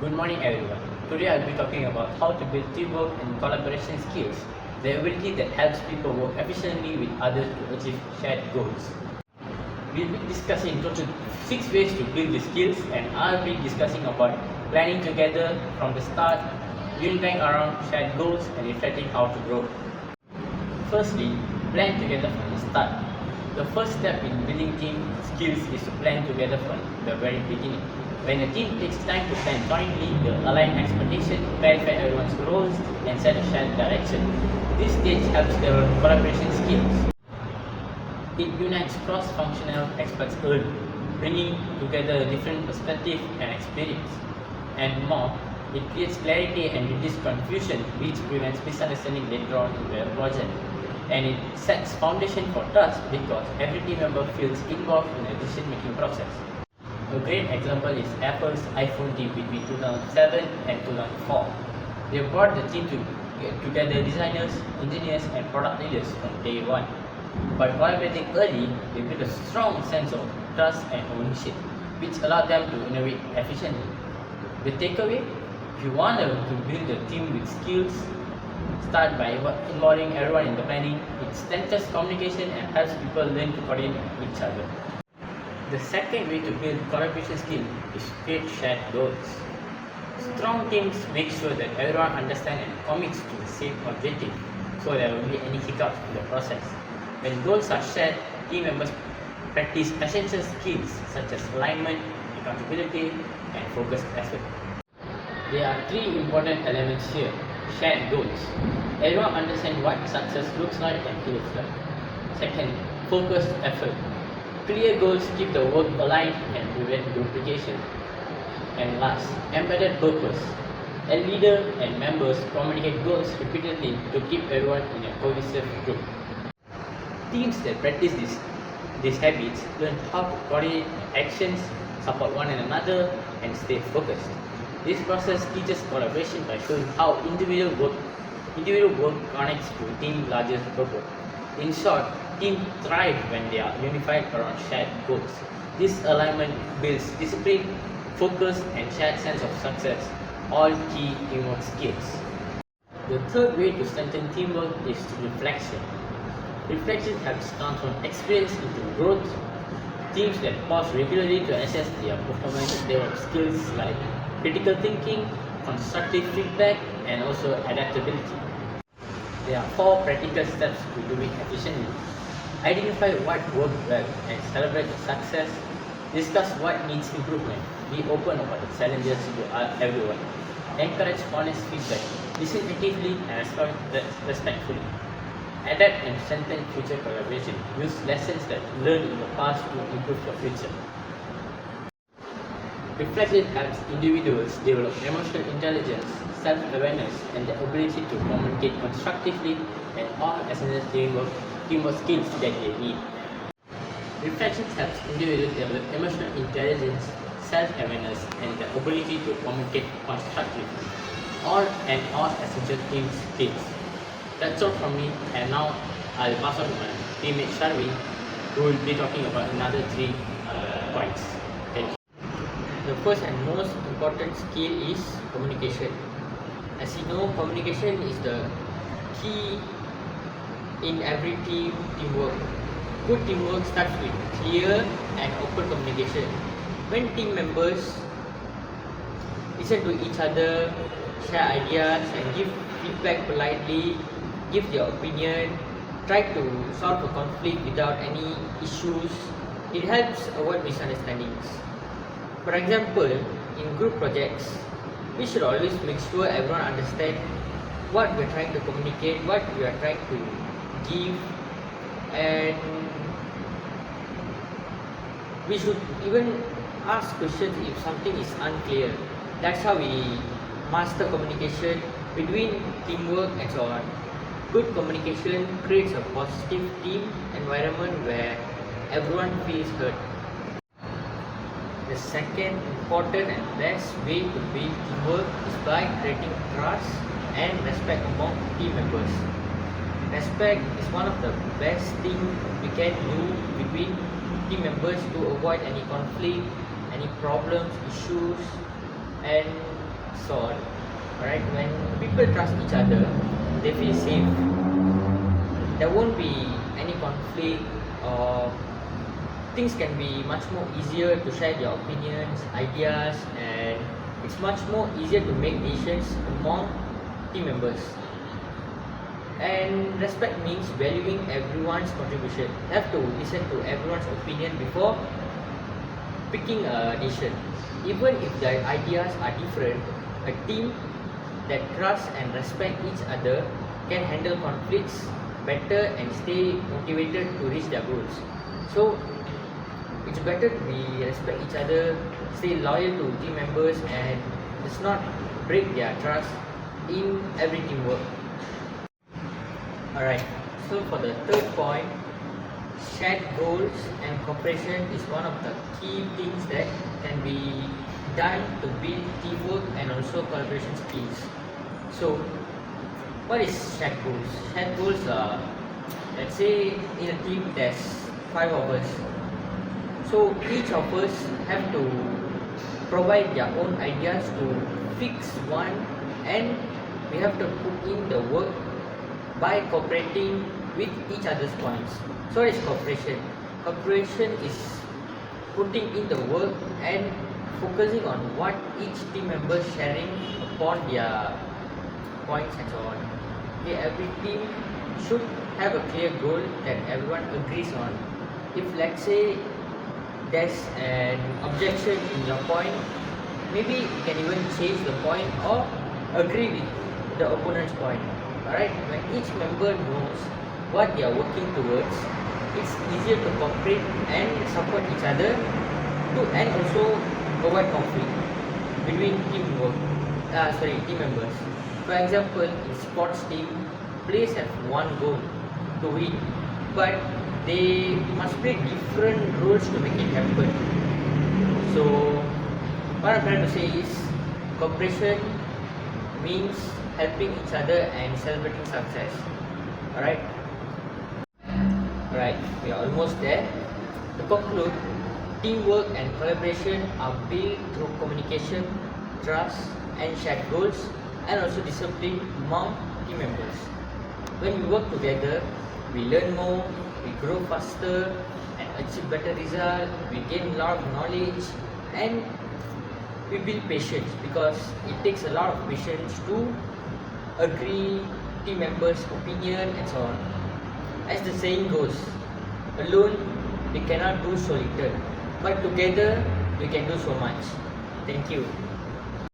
Good morning everyone. Today I'll be talking about how to build teamwork and collaboration skills, the ability that helps people work efficiently with others to achieve shared goals. We'll be discussing in total 6 ways to build the skills, and I'll be discussing about planning together from the start, unifying around shared goals, and reflecting how to grow. Firstly, plan together from the start. The first step in building team skills is to plan together from the very beginning. When a team takes time to plan jointly, they align expectations, clarify everyone's roles, and set a shared direction. This stage helps develop collaboration skills. It unites cross-functional experts early, bringing together different perspectives and experience. And more, it creates clarity and reduces confusion, which prevents misunderstanding later on in the project. And it sets foundation for trust because every team member feels involved in the decision-making process. A great example is Apple's iPhone team between 2007 and 2004. They brought the team together designers, engineers, and product leaders from day one. By collaborating early, they built a strong sense of trust and ownership, which allowed them to innovate efficiently. The takeaway: if you want to build a team with skills, start by involving everyone in the planning. It strengthens communication and helps people learn to coordinate with each other. The second way to build collaboration skill is create shared goals. Strong teams make sure that everyone understands and commits to the same objective, so there won't be any hiccups in the process. When goals are shared, team members practice essential skills such as alignment, accountability, and focused effort. There are 3 important elements here. Shared goals. Everyone understands what success looks like and feels like. Second, focused effort. Clear goals keep the work aligned and prevent duplication. And last, embedded purpose. A leader and members communicate goals repeatedly to keep everyone in a cohesive group. Teams that practice these habits learn how to coordinate actions, support one another, and stay focused. This process teaches collaboration by showing how individual work connects to team larger purpose. In short, teams thrive when they are unified around shared goals. This alignment builds discipline, focus, and shared sense of success, all key teamwork skills. The third way to strengthen teamwork is reflection. Reflection helps transform experience into growth. Teams that pause regularly to assess their performance develop skills like critical thinking, constructive feedback, and also adaptability. There are 4 practical steps to do it efficiently. Identify what worked well and celebrate the success. Discuss what needs improvement. Be open about the challenges to everyone. Encourage honest feedback. Listen actively and respond respectfully. Adapt and strengthen future collaboration. Use lessons that you learned in the past to improve your future. Reflection helps individuals develop emotional intelligence, self-awareness, and the ability to communicate constructively and all essential teamwork skills that they need. Reflection helps individuals develop emotional intelligence, self-awareness, and the ability to communicate constructively, all essential team skills. That's all from me, and now I'll pass on to my teammate Sharvi, who will be talking about another 3 points. Thank you. The first and most important skill is communication. As you know, communication is the key in every teamwork. Good teamwork starts with clear and open communication. When team members listen to each other, share ideas, and give feedback politely, give their opinion, try to solve a conflict without any issues, it helps avoid misunderstandings. For example, in group projects, we should always make sure everyone understands what we are trying to communicate, what we are trying to give, and we should even ask questions if something is unclear. That's how we master communication between teamwork and so on. Good communication creates a positive team environment where everyone feels heard. The second important and best way to build teamwork is by creating trust and respect among team members. Respect is one of the best things we can do between team members to avoid any conflict, any problems, issues, and so on. Alright, when people trust each other, they feel safe. There won't be any conflict, or things can be much more easier to share their opinions, ideas, and it's much more easier to make decisions among team members. And respect means valuing everyone's contribution. You have to listen to everyone's opinion before picking a decision. Even if their ideas are different, a team that trusts and respect each other can handle conflicts better and stay motivated to reach their goals. So it's better to be respect each other, stay loyal to team members, and does not break their trust in every teamwork. Alright, so for the third point, shared goals and cooperation is one of the key things that can be done to build teamwork and also collaboration skills. So, what is shared goals? Shared goals are, let's say in a team there's 5 of us. So each of us have to provide their own ideas to fix one, and we have to put in the work by cooperating with each other's points. So what is cooperation? Cooperation is putting in the work and focusing on what each team member is sharing upon their points and so on. Okay, every team should have a clear goal that everyone agrees on. If let's say there's an objection in your point, maybe you can even change the point or agree with the opponent's point. Alright, when each member knows what they are working towards, it's easier to cooperate and support each other to, and also avoid conflict between team members. For example, in sports team, players have one goal to win, but they must play different roles to make it happen. So what I'm trying to say is cooperation means helping each other and celebrating success. Alright? Alright, we are almost there. To conclude, teamwork and collaboration are built through communication, trust, and shared goals, and also discipline among team members. When we work together, we learn more, we grow faster, and achieve better results. We gain a lot of knowledge, and we build patience, because it takes a lot of patience to agree team members' opinion and so on. As the saying goes, alone we cannot do so little, but together we can do so much. Thank you.